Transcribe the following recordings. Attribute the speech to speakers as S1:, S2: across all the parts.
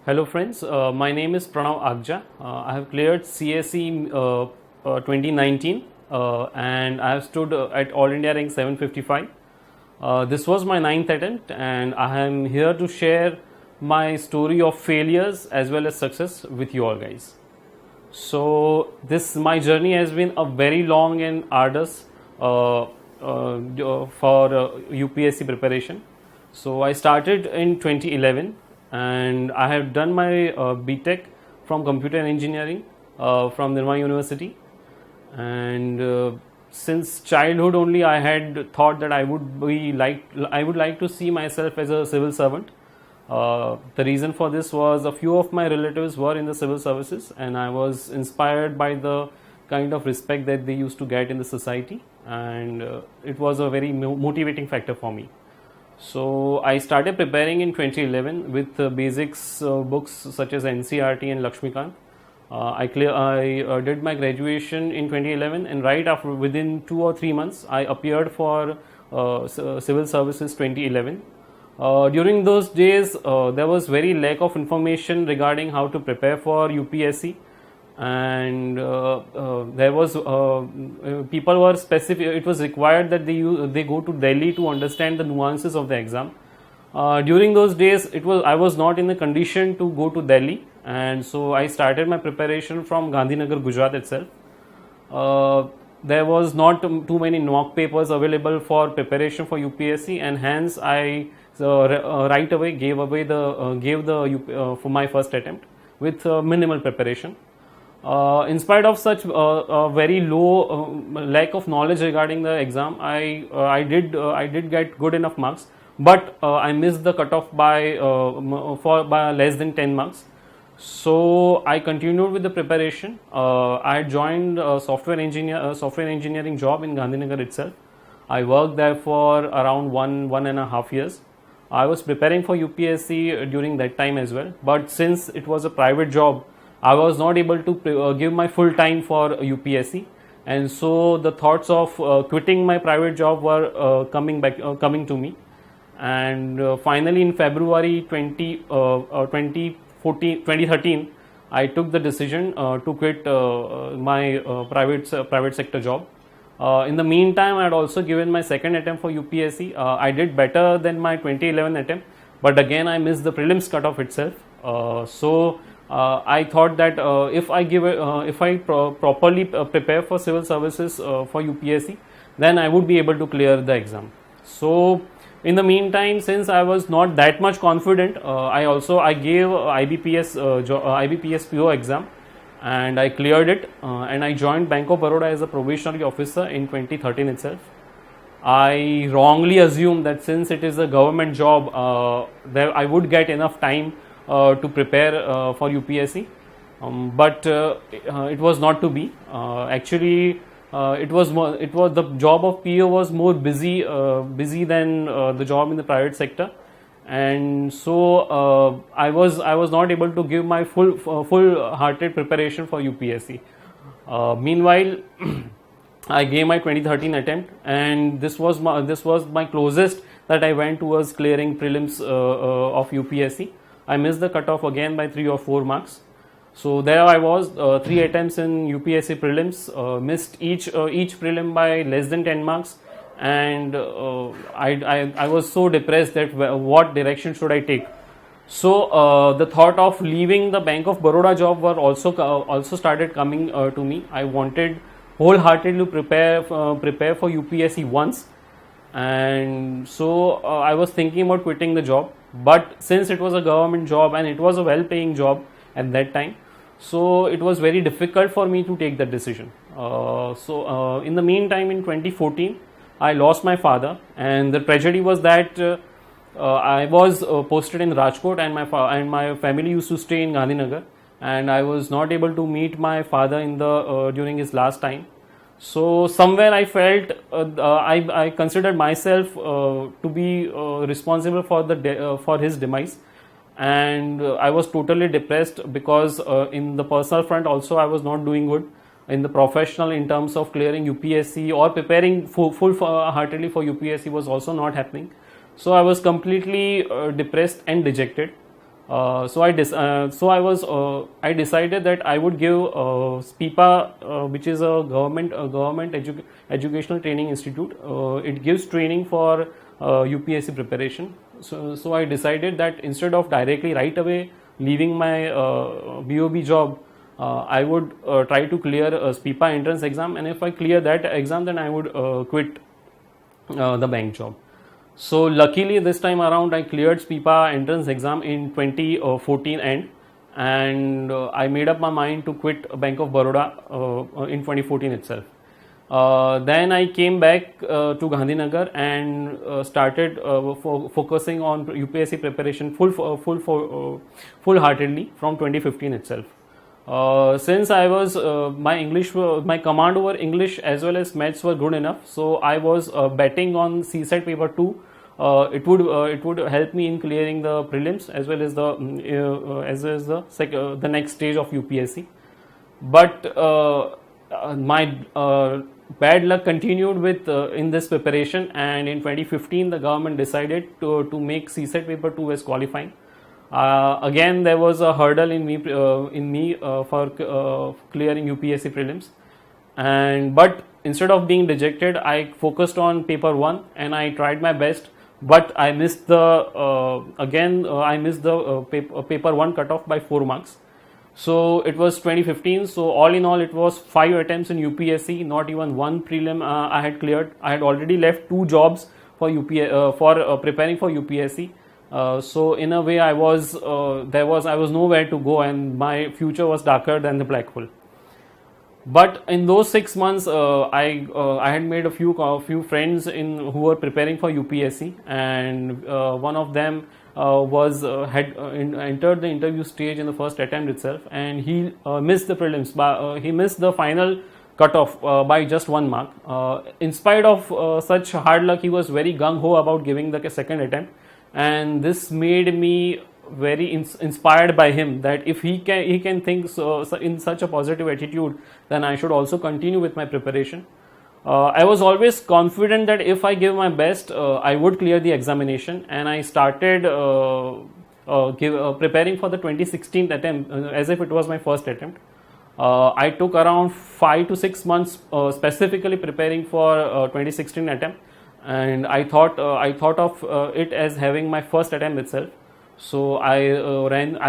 S1: Hello friends, my name is Pranav Agja. I have cleared CSE 2019 and I have stood at All India rank 755. This was my ninth attempt and I am here to share my story of failures as well as success with you all guys. So my journey has been a very long and arduous for UPSC preparation. So I started in 2011 and I have done my BTech from computer engineering from Nirma University, and since childhood only I had thought that I would like to see myself as a civil servant. The reason for this was a few of my relatives were in the civil services and I was inspired by the kind of respect that they used to get in the society, and it was a very motivating factor for me. So I started preparing in 2011 with basics books such as NCERT and Lakshmikant. I did my graduation in 2011, and right after, within 2 or 3 months, I appeared for Civil Services 2011. During those days, there was very lack of information regarding how to prepare for UPSC, and there was people were specific. It was required that they go to Delhi to understand the nuances of the exam. During those days, I was not in the condition to go to Delhi, and so I started my preparation from Gandhinagar, Gujarat itself. There was not too many mock papers available for preparation for UPSC, and hence I right away gave for my first attempt with minimal preparation. In spite of such very low lack of knowledge regarding the exam, I did get good enough marks, but I missed the cutoff by less than 10 marks. So I continued with the preparation. I had joined software engineering job in Gandhinagar itself. I worked there for around one and a half years. I was preparing for UPSC during that time as well, but since it was a private job, I was not able to give my full time for UPSC, and so the thoughts of quitting my private job were coming to me. And finally, in February 2013, I took the decision to quit my private sector job. In the meantime, I had also given my second attempt for UPSC. I did better than my 2011 attempt, but again I missed the prelims cutoff itself. I thought that if I properly prepare for civil services for UPSC, then I would be able to clear the exam. So in the meantime, since I was not that much confident, I gave IBPS PO exam, and I cleared it, and I joined Bank of Baroda as a probationary officer in 2013 itself. I wrongly assumed that since it is a government job, I would get enough time to prepare for UPSC, but it was not to be. Actually, the job of PO was more busy than the job in the private sector, and so I was not able to give my full-hearted preparation for UPSC. Meanwhile, I gave my 2013 attempt, and this was my closest that I went towards clearing prelims of UPSC. I missed the cutoff again by 3 or 4 marks. So there I was, 3 attempts in UPSC prelims, missed each prelim by less than 10 marks, and I was so depressed that what direction should I take. So the thought of leaving the Bank of Baroda job were also started coming to me. I wanted wholeheartedly prepare for UPSC once, and so I was thinking about quitting the job. But since it was a government job and it was a well-paying job at that time, so it was very difficult for me to take that decision. In the meantime, in 2014, I lost my father, and the tragedy was that I was posted in Rajkot, and my family used to stay in Gandhinagar, and I was not able to meet my father during his last time. So somewhere I felt I considered myself to be responsible for his demise, and I was totally depressed because in the personal front also I was not doing good. In the professional, in terms of clearing UPSC or preparing full-heartedly for UPSC was also not happening. So I was completely depressed and dejected. I decided that I would give SPIPA, which is a government educational training institute. It gives training for UPSC preparation. So I decided that instead of directly right away leaving my BOB job, I would try to clear a SPIPA entrance exam, and if I clear that exam, then I would quit the bank job. So luckily this time around I cleared SPIPA entrance exam in 2014 end, and I made up my mind to quit Bank of Baroda in 2014 itself. Then I came back to Gandhinagar and started focusing on UPSC preparation full-heartedly from 2015 itself. Since I was my command over English as well as maths were good enough, so I was betting on CSET paper 2. It would help me in clearing the prelims as well as the next stage of UPSC. But my bad luck continued with in this preparation, and in 2015 the government decided to make CSET paper 2 as qualifying. Again, there was a hurdle in me for clearing UPSC prelims, but instead of being dejected, I focused on paper 1 and I tried my best. But I missed the paper 1 cutoff by 4 marks. So it was 2015. So all in all, it was 5 attempts in UPSC. Not even one prelim I had cleared. I had already left 2 jobs for preparing for UPSC. So in a way, I was nowhere to go, and my future was darker than the black hole. But in those 6 months, I had made a few friends who were preparing for UPSC, and one of them had entered the interview stage in the first attempt itself, and he missed the prelims. He missed the final cutoff by just 1 mark. In spite of such hard luck, he was very gung ho about giving the second attempt, and this made me very inspired by him, that if he can think so in such a positive attitude, then I should also continue with my preparation. I was always confident that if I give my best, I would clear the examination, and I started preparing for the 2016 attempt as if it was my first attempt. I took around 5 to 6 months specifically preparing for 2016 attempt, and I thought of it as having my first attempt itself. So I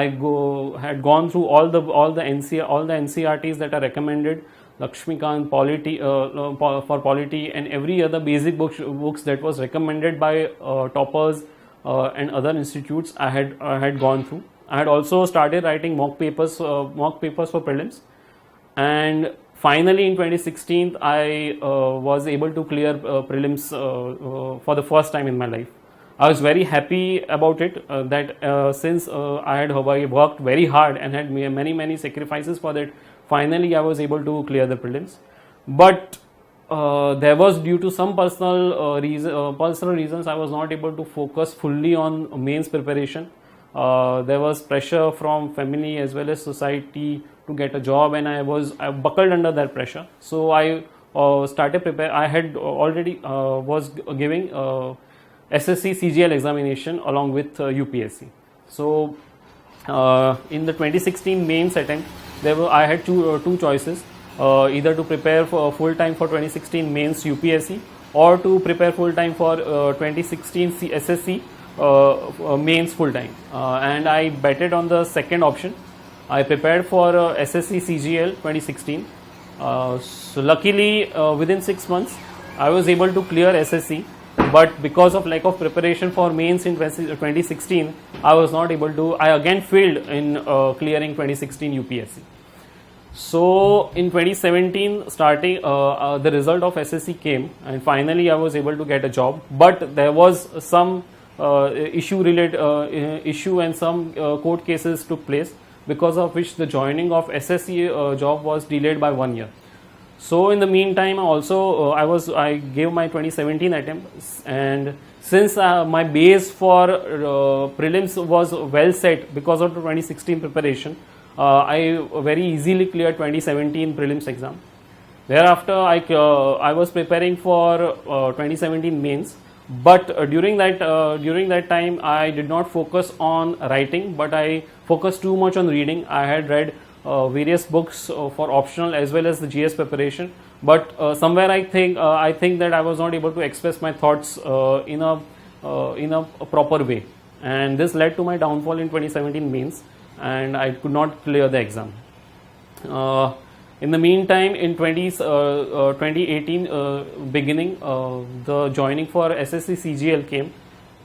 S1: had gone through all the NCRTs that are recommended, Lakshmikant, Polity for Polity, and every other basic books that was recommended by toppers and other institutes. I had gone through. I had also started writing mock papers for prelims, and finally in 2016 I was able to clear prelims for the first time in my life. I was very happy about it, that since I had worked very hard and had many sacrifices for that, finally I was able to clear the prelims. But there was, due to some personal reasons, I was not able to focus fully on mains preparation. There was pressure from family as well as society to get a job, and I buckled under that pressure. So I started prepare. I had already was giving SSC CGL examination along with UPSC. So in the 2016 mains attempt, I had two choices, either to prepare for full time for 2016 mains UPSC, or to prepare full time for 2016 SSC mains full time, and I betted on the second option. I prepared for SSC CGL 2016. So luckily within 6 months I was able to clear SSC, but because of lack of preparation for mains in 2016, I was not able to. I again failed in clearing 2016 UPSC. So in 2017, starting the result of SSC came, and finally I was able to get a job. But there was some issue and some court cases took place, because of which the joining of SSC job was delayed by 1 year. So in the meantime, also I gave my 2017 attempt, and since my base for prelims was well set because of the 2016 preparation, I very easily cleared 2017 prelims exam. Thereafter, I was preparing for 2017 mains, But during that time I did not focus on writing, but I focused too much on reading. I had read various books for optional as well as the GS preparation, but somewhere I think that I was not able to express my thoughts in a proper way, and this led to my downfall in 2017 mains, and I could not clear the exam. In the meantime, in 2018 beginning, the joining for SSC CGL came,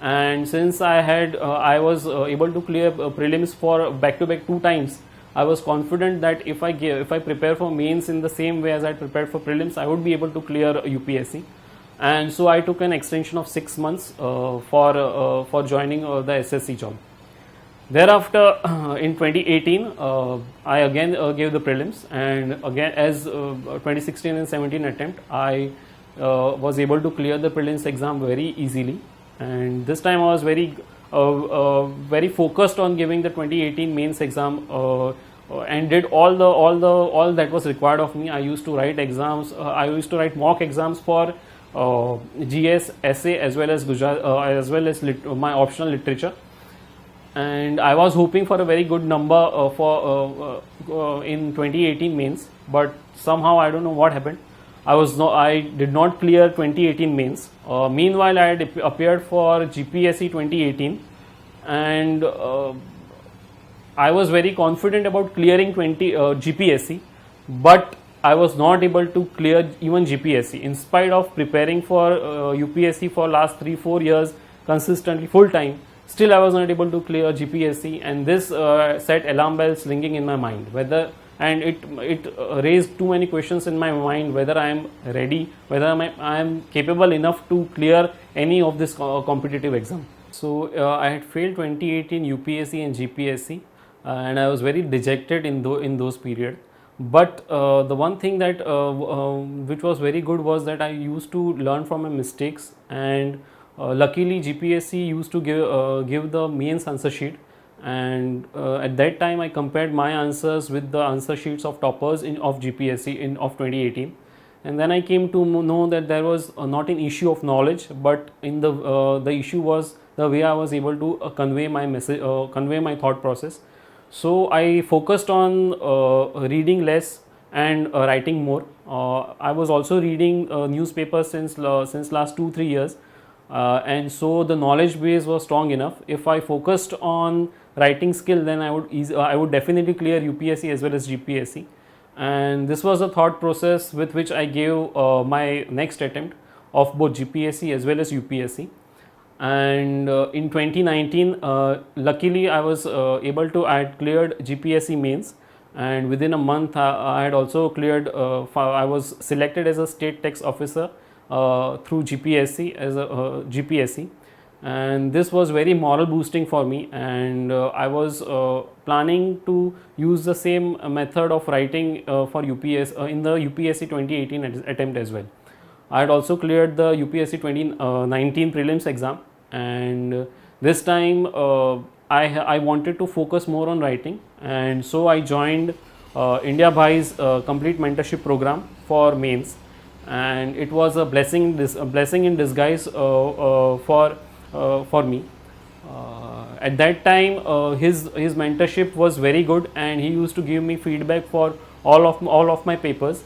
S1: and since I was able to clear prelims for back-to-back 2 times, I was confident that if I prepare for mains in the same way as I prepared for prelims, I would be able to clear UPSC. And so I took an extension of 6 months for joining the SSC job. Thereafter, in 2018, I again gave the prelims, and again, as 2016 and 17 attempt, I was able to clear the prelims exam very easily. And this time I was very focused on giving the 2018 mains exam, and did all that was required of me. I used to write exams. I used to write mock exams for GS, essay, as well as my optional literature. And I was hoping for a very good number in 2018 mains, but somehow I don't know what happened. I did not clear 2018 mains. Meanwhile, I had appeared for GPSC 2018, and I was very confident about clearing GPSC, but I was not able to clear even GPSC in spite of preparing for UPSC for last 3-4 years consistently full time. Still, I was not able to clear GPSC, and this set alarm bells ringing in my mind. It raised too many questions in my mind, whether I am ready, whether I am capable enough to clear any of this competitive exam. So I had failed 2018 UPSC and GPSC, and I was very dejected in those periods. But the one thing that which was very good was that I used to learn from my mistakes, and luckily GPSC used to give the mains answer sheet, and at that time I compared my answers with the answer sheets of toppers of GPSC of 2018, and then I came to know that there was not an issue of knowledge, but in the issue was the way I was able to convey my message, convey my thought process. So I focused on reading less and writing more. I was also reading newspapers since last 2-3 years. And so the knowledge base was strong enough. If I focused on writing skill, then I would definitely clear UPSC as well as GPSC. And this was the thought process with which I gave my next attempt of both GPSC as well as UPSC. And in 2019, luckily I was I had cleared GPSC mains, and within a month I had also cleared. I was selected as a state tax officer through GPSC as a GPSC, and this was very moral boosting for me, and I was planning to use the same method of writing for UPS in the UPSC 2018 attempt as well. I had also cleared the UPSC 2019 prelims exam, and this time I wanted to focus more on writing, and so I joined India Bhai's complete mentorship program for mains, and it was a blessing in disguise for me. At that time, his mentorship was very good, and he used to give me feedback for all of my papers,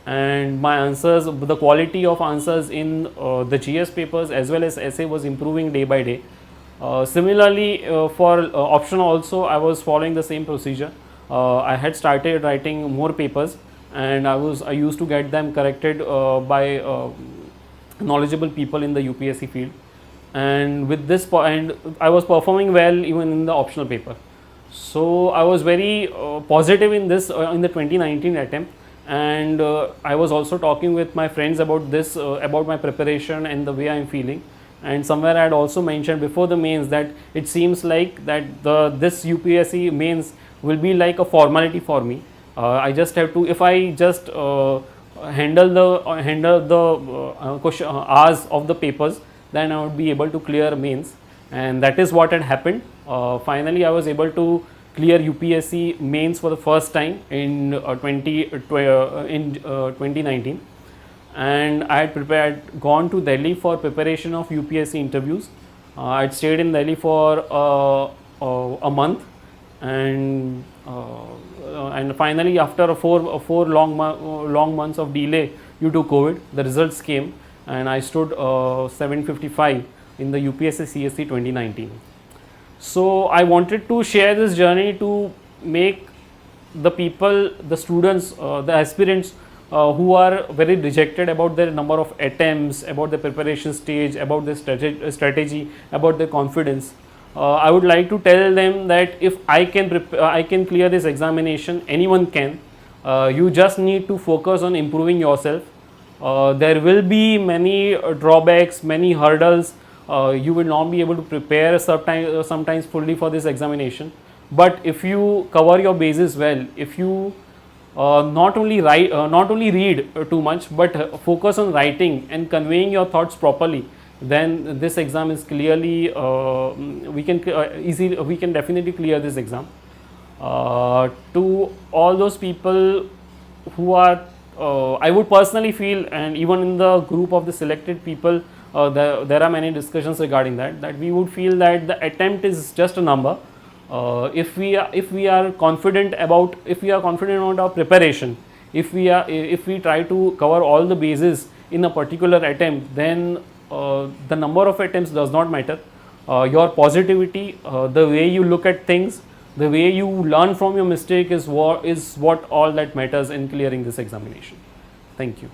S1: and my answers, the quality of answers in the GS papers as well as essay was improving day by day. Similarly, for optional also, I was following the same procedure. I had started writing more papers, and I used to get them corrected by knowledgeable people in the UPSC field, and with this and I was performing well even in the optional paper. So I was very positive in this in the 2019 attempt, and I was also talking with my friends about this, about my preparation and the way I am feeling. And somewhere I had also mentioned before the mains that it seems like that this UPSC mains will be like a formality for me. I just have to, if I just handle the question hours of the papers, then I would be able to clear mains, and that is what had happened. Finally, I was able to clear UPSC mains for the first time in 2019, and I had gone to Delhi for preparation of UPSC interviews. I'd stayed in Delhi for a month, and finally after four long months of delay due to COVID, the results came, and I stood 755 in the UPSC CSC 2019. So I wanted to share this journey to make the people, the students, the aspirants who are very dejected about their number of attempts, about the preparation stage, about the strategy, about their confidence. I would like to tell them that if I can clear this examination, anyone can. You just need to focus on improving yourself. There will be many drawbacks, many hurdles. You will not be able to prepare sometimes fully for this examination. But if you cover your bases well, if you not only read too much, but focus on writing and conveying your thoughts properly, then this exam is clearly we can definitely clear this exam. To all those people who are, I would personally feel, and even in the group of the selected people, there are many discussions regarding that we would feel that the attempt is just a number. If we are confident about our preparation, if we try to cover all the bases in a particular attempt, then the number of attempts does not matter. Your positivity, the way you look at things, the way you learn from your mistake is what all that matters in clearing this examination. Thank you.